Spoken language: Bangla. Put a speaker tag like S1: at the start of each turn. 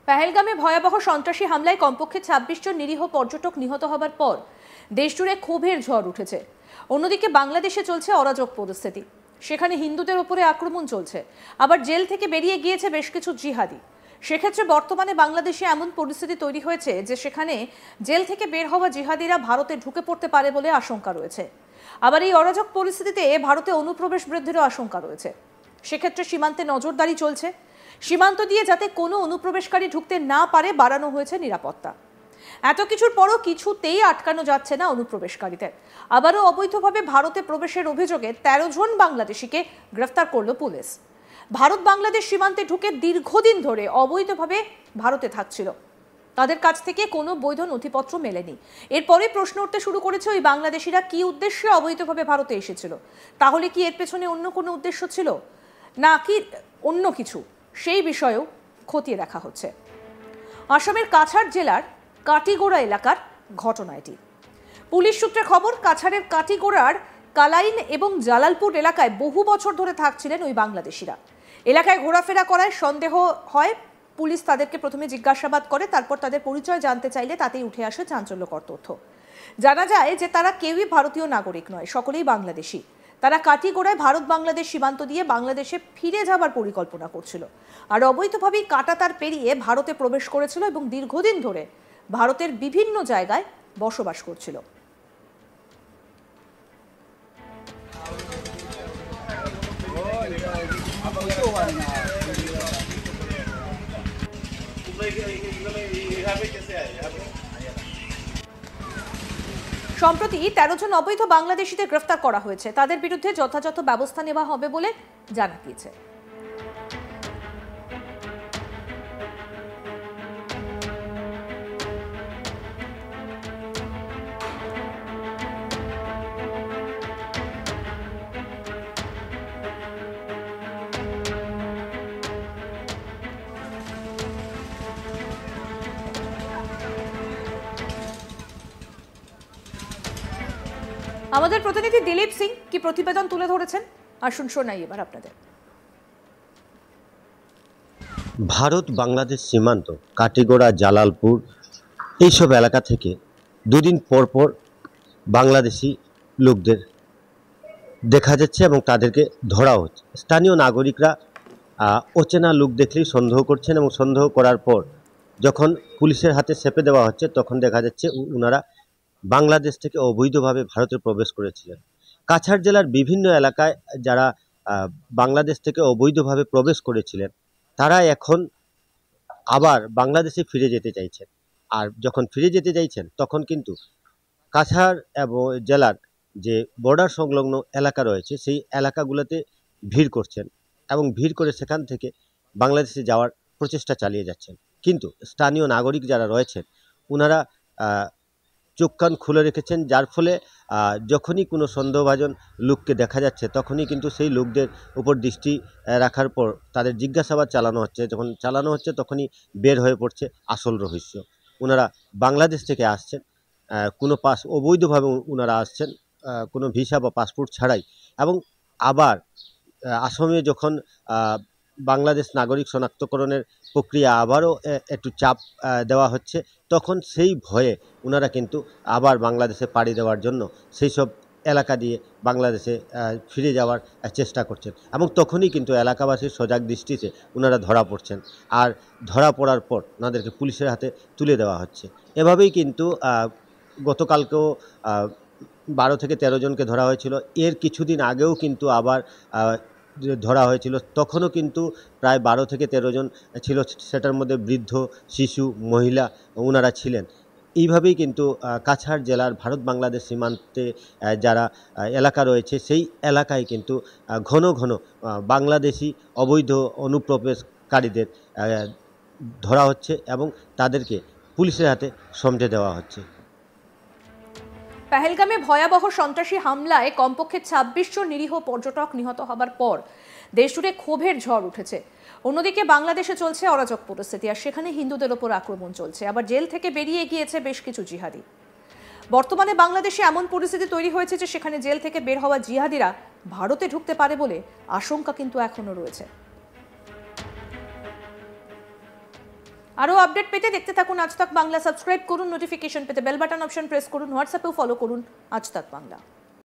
S1: পেহেলগামে ভয়াবহ সন্ত্রাসী হামলায় কমপক্ষে ২৬ জন নিরীহ পর্যটক নিহত হবার পর দেশজুড়ে ক্ষোভের ঝড় উঠেছে। অন্যদিকে বাংলাদেশে চলছে অরাজক পরিস্থিতি। সেখানে হিন্দুদের উপরে আক্রমণ চলছে, আবার জেল থেকে বেরিয়ে গিয়েছে বেশ কিছু জিহাদি। সেক্ষেত্রে বর্তমানে বাংলাদেশে এমন পরিস্থিতি তৈরি হয়েছে যে সেখানে জেল থেকে বের হওয়া জিহাদিরা ভারতে ঢুকে পড়তে পারে বলে আশঙ্কা রয়েছে। আবার এই অরাজক পরিস্থিতিতে ভারতে অনুপ্রবেশ বৃদ্ধিরও আশঙ্কা রয়েছে। সেক্ষেত্রে সীমান্তে নজরদারি চলছে। সীমান্ত দিয়ে যাতে কোনো অনুপ্রবেশকারী ঢুকতে না পারে বাড়ানো হয়েছে নিরাপত্তা। এত কিছুর পরও কিছুতেই আটকানো যাচ্ছে না অনুপ্রবেশকারীদের। আবারও অবৈধভাবে ভারতে প্রবেশের অভিযোগে ১৩ জন বাংলাদেশিকে গ্রেফতার করল পুলিশ। ভারত বাংলাদেশ সীমান্তে ঢুকে দীর্ঘদিন ধরে অবৈধভাবে ভারতে থাকছিল, তাদের কাছ থেকে কোনো বৈধ নথিপত্র মেলেনি। এরপরে প্রশ্ন উঠতে শুরু করেছে ওই বাংলাদেশিরা কি উদ্দেশ্যে অবৈধভাবে ভারতে এসেছিল। তাহলে কি এর পেছনে অন্য কোনো উদ্দেশ্য ছিল নাকি অন্য কিছু, সেই বিষয়েও খতিয়ে দেখা হচ্ছে। আসামের কাছাড় জেলার কাটিগোড়া এলাকার ঘটনা এটি। পুলিশ সূত্রে খবর, কাছাড়ের কাটিগোড়ার কালাইন এবং জালালপুর এলাকায় বহু বছর ধরে থাকছিলেন ওই বাংলাদেশিরা। এলাকায় ঘোরাফেরা করায় সন্দেহ হয়। পুলিশ তাদেরকে প্রথমে জিজ্ঞাসাবাদ করে, তারপর তাদের পরিচয় জানতে চাইলে তাতেই উঠে আসে চাঞ্চল্যকর তথ্য। জানা যায় যে তারা কেউই ভারতীয় নাগরিক নয়, সকলেই বাংলাদেশি। তারা কাটিগোড়ায় ভারত বাংলাদেশ সীমান্ত দিয়ে বাংলাদেশে ফিরে যাবার পরিকল্পনা করছিল, আর অবৈধভাবেই কাঁটাতার পেরিয়ে ভারতে প্রবেশ করেছিল এবং দীর্ঘদিন ধরে ভারতের বিভিন্ন জায়গায় বসবাস করছিল। সম্প্রতি ১৩ জন অবৈধ বাংলাদেশিদের গ্রেফতার করা হয়েছে। তাদের বিরুদ্ধে যথাযথ ব্যবস্থা নেওয়া হবে বলে জানা গিয়েছে। আমাদের প্রতিনিধি দিলীপ সিং কি প্রতিবেদন তুলে ধরেছেন, আসুন শোনাই এবার আপনাদের।
S2: ভারত বাংলাদেশ সীমান্ত কাটিগোড়া, জালালপুর এইসব এলাকা থেকে দুদিন পর পর বাংলাদেশি লোকদের দেখা যাচ্ছে এবং তাদেরকে ধরা হচ্ছে। স্থানীয় নাগরিকরা অচেনা লোক দেখলেই সন্দেহ করছেন এবং সন্দেহ করার পর যখন পুলিশের হাতে চেপে দেওয়া হচ্ছে তখন দেখা যাচ্ছে ওনারা বাংলাদেশ থেকে অবৈধভাবে ভারতে প্রবেশ করেছিলেন। কাছাড় জেলার বিভিন্ন এলাকায় যারা বাংলাদেশ থেকে অবৈধভাবে প্রবেশ করেছিলেন তারা এখন আবার বাংলাদেশে ফিরে যেতে চাইছেন। আর যখন ফিরে যেতে চাইছেন তখন কিন্তু কাছাড় এবং জেলার যে বর্ডার সংলগ্ন এলাকা রয়েছে সেই এলাকাগুলোতে ভিড় করছেন এবং ভিড় করে সেখান থেকে বাংলাদেশে যাওয়ার প্রচেষ্টা চালিয়ে যাচ্ছেন। কিন্তু স্থানীয় নাগরিক যারা রয়েছেন ওনারা চোখ কান খুলে রেখেছেন, যার ফলে যখনই কোনো সন্দেহভাজন লোককে দেখা যাচ্ছে তখনই কিন্তু সেই লোকদের উপর দৃষ্টি রাখার পর তাদের জিজ্ঞাসাবাদ চালানো হচ্ছে। যখন চালানো হচ্ছে তখনই বের হয়ে পড়ছে আসল রহস্য। ওনারা বাংলাদেশ থেকে আসছেন, কোনো অবৈধভাবে ওনারা আসছেন, কোনো ভিসা বা পাসপোর্ট ছাড়াই। এবং আবার আসামে যখন বাংলাদেশ নাগরিক শনাক্তকরণের প্রক্রিয়া আবারও একটু চাপ দেওয়া হচ্ছে তখন সেই ভয়ে ওনারা কিন্তু আবার বাংলাদেশে পাড়ি দেওয়ার জন্য সেই সব এলাকা দিয়ে বাংলাদেশে ফিরে যাওয়ার চেষ্টা করছেন এবং তখনই কিন্তু এলাকাবাসীর সজাগ দৃষ্টিতে ওনারা ধরা পড়ছেন। আর ধরা পড়ার পর ওনাদেরকে পুলিশের হাতে তুলে দেওয়া হচ্ছে। এভাবেই কিন্তু গতকালকেও 12 থেকে 13 জনকে ধরা হয়েছিল। এর কিছুদিন আগেও কিন্তু আবার ধরা হয়েছিল, তখনও কিন্তু প্রায় 12 থেকে 13 জন ছিল, সেটার মধ্যে বৃদ্ধ, শিশু, মহিলা ওনারা ছিলেন। এইভাবেই কিন্তু কাছাড় জেলার ভারত বাংলাদেশ সীমান্তে যারা এলাকা রয়েছে সেই এলাকায় কিন্তু ঘন ঘন বাংলাদেশি অবৈধ অনুপ্রবেশকারীদের ধরা হচ্ছে এবং তাদেরকে পুলিশের হাতে সমঝে দেওয়া হচ্ছে।
S1: পেহেলগামে ভয়াবহ সন্ত্রাসী হামলায় কমপক্ষে ২৬ জন নিরীহ পর্যটক নিহত হবার পর দেশজুড়ে ক্ষোভের ঝড় উঠেছে। অন্যদিকে বাংলাদেশে চলছে অরাজক পরিস্থিতি, আর সেখানে হিন্দুদের ওপর আক্রমণ চলছে। আবার জেল থেকে বেরিয়ে গিয়েছে বেশ কিছু জিহাদি। বর্তমানে বাংলাদেশে এমন পরিস্থিতি তৈরি হয়েছে যে সেখানে জেল থেকে বের হওয়া জিহাদিরা ভারতে ঢুকতে পারে বলে আশঙ্কা কিন্তু এখনো রয়েছে। আরও আপডেট পেতে দেখতে থাকুন আজ তাক বাংলা। সাবস্ক্রাইব করুন, নোটিফিকেশন পেতে বেল বাটন অপশন প্রেস করুন, হোয়াটসঅ্যাপেও ফলো করুন আজ তাক বাংলা।